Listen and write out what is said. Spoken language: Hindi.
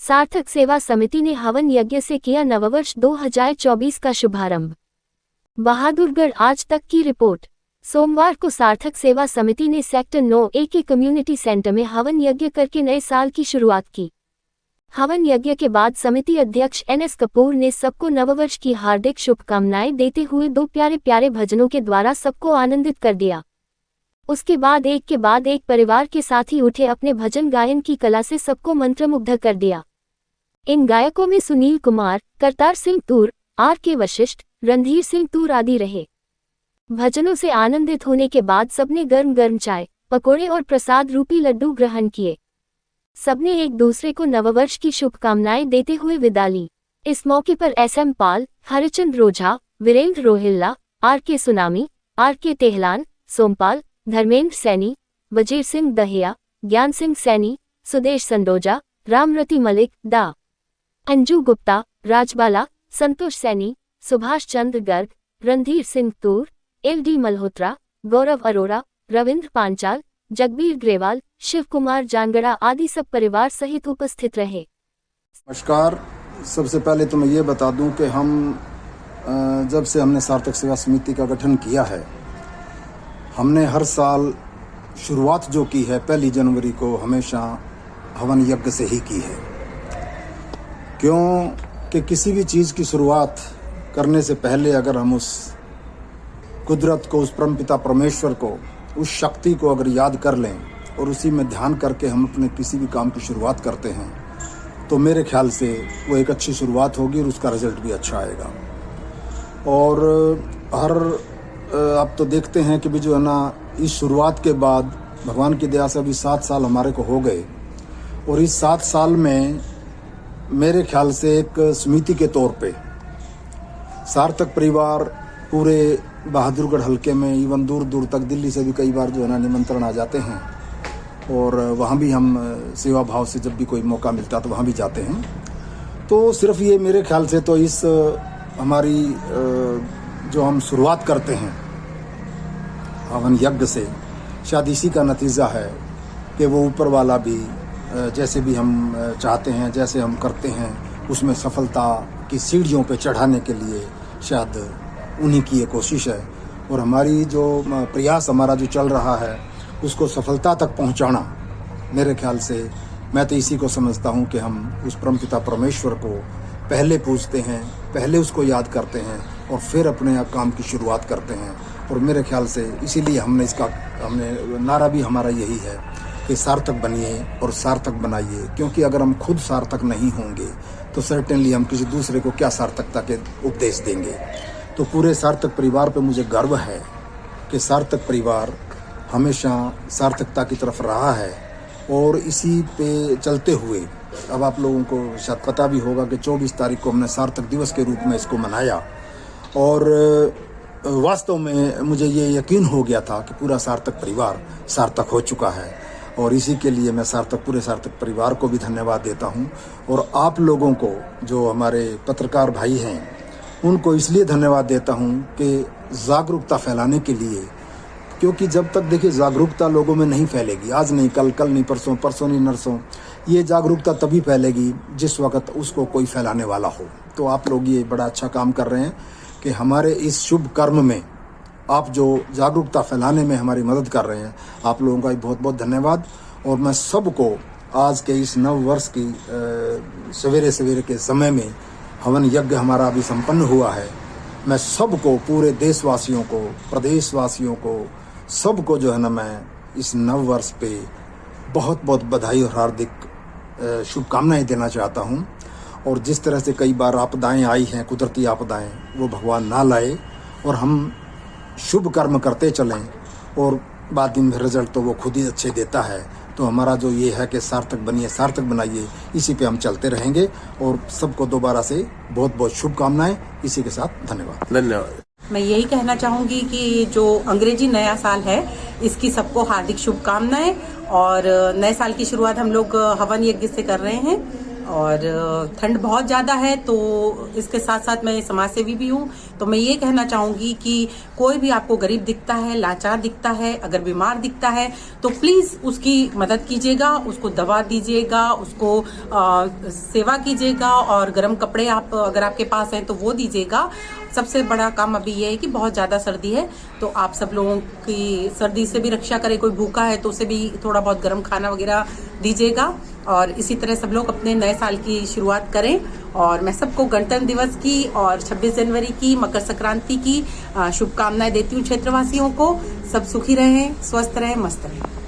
सार्थक सेवा समिति ने हवन यज्ञ से किया नववर्ष 2024 का शुभारंभ। बहादुरगढ़ आज तक की रिपोर्ट। सोमवार को सार्थक सेवा समिति ने सेक्टर 9A के कम्युनिटी सेंटर में हवन यज्ञ करके नए साल की शुरुआत की। हवन यज्ञ के बाद समिति अध्यक्ष NS कपूर ने सबको नववर्ष की हार्दिक शुभकामनाएं देते हुए दो प्यारे प्यारे भजनों के द्वारा सबको आनंदित कर दिया। उसके बाद एक परिवार के साथी उठे अपने भजन गायन की कला से सबको मंत्रमुग्ध कर दिया। इन गायकों में सुनील कुमार, करतार सिंह तूर, RK वशिष्ठ, रणधीर सिंह तूर आदि रहे। भजनों से आनंदित होने के बाद सबने गर्म गर्म चाय, पकोड़े और प्रसाद रूपी लड्डू ग्रहण किए। सबने एक दूसरे को नववर्ष की शुभकामनाएं देते हुए विदा ली। इस मौके पर SM Pal, Harichand Rojha, Virendra Rohilla, RK Sunami, RK Tehlan, Sompal, Dharmendra Saini, Wazir Singh Dahiya, ज्ञान सिंह सैनी, सुदेश संडोजा, रामरती मलिक, डा. अंजू गुप्ता, राजबाला, संतोष सैनी, सुभाष चंद्र गर्ग, रणधीर सिंह तूर, LD मल्होत्रा, गौरव अरोड़ा, रविंद्र पांचाल, जगबीर ग्रेवाल, शिव कुमार जानगड़ा आदि सब परिवार सहित उपस्थित रहे। नमस्कार। सबसे पहले तो मैं ये बता दूं कि हम जब से हमने सार्थक सेवा समिति का गठन किया है, हमने हर साल शुरुआत जो की है 1 जनवरी को हमेशा हवन यज्ञ से ही की है। क्यों कि किसी भी चीज़ की शुरुआत करने से पहले अगर हम उस कुदरत को, उस परमपिता परमेश्वर को, उस शक्ति को अगर याद कर लें और उसी में ध्यान करके हम अपने किसी भी काम की शुरुआत करते हैं तो मेरे ख्याल से वो एक अच्छी शुरुआत होगी और उसका रिजल्ट भी अच्छा आएगा। और आप तो देखते हैं कि भी जो है ना, इस शुरुआत के बाद भगवान की दया से अभी 7 साल हमारे को हो गए और इस 7 साल में मेरे ख्याल से एक समिति के तौर पे सार्थक परिवार पूरे बहादुरगढ़ हलके में, इवन दूर दूर तक दिल्ली से भी कई बार जो है ना निमंत्रण आ जाते हैं और वहाँ भी हम सेवा भाव से जब भी कोई मौका मिलता तो वहाँ भी जाते हैं। तो सिर्फ ये मेरे ख्याल से तो इस हमारी जो हम शुरुआत करते हैं हवन यज्ञ से, शायद इसी का नतीजा है कि वो ऊपर वाला भी जैसे भी हम चाहते हैं, जैसे हम करते हैं, उसमें सफलता की सीढ़ियों पे चढ़ाने के लिए शायद उन्हीं की ये कोशिश है। और हमारी जो प्रयास हमारा जो चल रहा है उसको सफलता तक पहुंचाना, मेरे ख्याल से मैं तो इसी को समझता हूं कि हम उस परमपिता परमेश्वर को पहले पूजते हैं, पहले उसको याद करते हैं और फिर अपने काम की शुरुआत करते हैं। और मेरे ख्याल से इसीलिए हमने नारा भी हमारा यही है कि सार्थक बनिए और सार्थक बनाइए। क्योंकि अगर हम खुद सार्थक नहीं होंगे तो सर्टेनली हम किसी दूसरे को क्या सार्थकता के उपदेश देंगे। तो पूरे सार्थक परिवार पे मुझे गर्व है कि सार्थक परिवार हमेशा सार्थकता की तरफ रहा है और इसी पे चलते हुए अब आप लोगों को शायद पता भी होगा कि 24 तारीख को हमने सार्थक दिवस के रूप में इसको मनाया और वास्तव में मुझे ये यकीन हो गया था कि पूरा सार्थक परिवार सार्थक हो चुका है। और इसी के लिए मैं पूरे सार्थक परिवार को भी धन्यवाद देता हूँ और आप लोगों को जो हमारे पत्रकार भाई हैं उनको इसलिए धन्यवाद देता हूँ कि जागरूकता फैलाने के लिए। क्योंकि जब तक देखिए जागरूकता लोगों में नहीं फैलेगी, आज नहीं कल, कल नहीं परसों, परसों नहीं नरसों, ये जागरूकता तभी फैलेगी जिस वक्त उसको कोई फैलाने वाला हो। तो आप लोग ये बड़ा अच्छा काम कर रहे हैं कि हमारे इस शुभ कर्म में आप जो जागरूकता फैलाने में हमारी मदद कर रहे हैं, आप लोगों का बहुत बहुत धन्यवाद। और मैं सबको आज के इस नव वर्ष की सवेरे सवेरे के समय में हवन यज्ञ हमारा अभी संपन्न हुआ है, मैं सबको, पूरे देशवासियों को, प्रदेशवासियों को, सबको जो है ना, मैं इस नव वर्ष पे बहुत बहुत बधाई और हार्दिक शुभकामनाएं देना चाहता हूं। और जिस तरह से कई बार आपदाएं आई हैं, कुदरती आपदाएं, वो भगवान ना लाए और हम शुभ कर्म करते चलें और बाद में रिजल्ट तो वो खुद ही अच्छे देता है। तो हमारा जो ये है कि सार्थक बनिए, सार्थक बनाइए, इसी पे हम चलते रहेंगे। और सबको दोबारा से बहुत बहुत शुभकामनाएं। इसी के साथ धन्यवाद। मैं यही कहना चाहूंगी कि जो अंग्रेजी नया साल है इसकी सबको हार्दिक शुभकामनाएं। और नए साल की शुरुआत हम लोग हवन यज्ञ से कर रहे हैं और ठंड बहुत ज़्यादा है, तो इसके साथ साथ मैं समाज सेवी भी हूँ। तो मैं ये कहना चाहूँगी कि कोई भी आपको गरीब दिखता है, लाचार दिखता है, अगर बीमार दिखता है तो प्लीज़ उसकी मदद कीजिएगा, उसको दवा दीजिएगा, उसको सेवा कीजिएगा, और गर्म कपड़े आप अगर आपके पास हैं तो वो दीजिएगा। सबसे बड़ा काम अभी ये है कि बहुत ज़्यादा सर्दी है, तो आप सब लोगों की सर्दी से भी रक्षा करें। कोई भूखा है तो उसे भी थोड़ा बहुत गर्म खाना वगैरह दीजिएगा, और इसी तरह सब लोग अपने नए साल की शुरुआत करें। और मैं सबको गणतंत्र दिवस की और 26 जनवरी की, मकर संक्रांति की शुभकामनाएं देती हूँ। क्षेत्रवासियों को सब सुखी रहें, स्वस्थ रहें, मस्त रहें।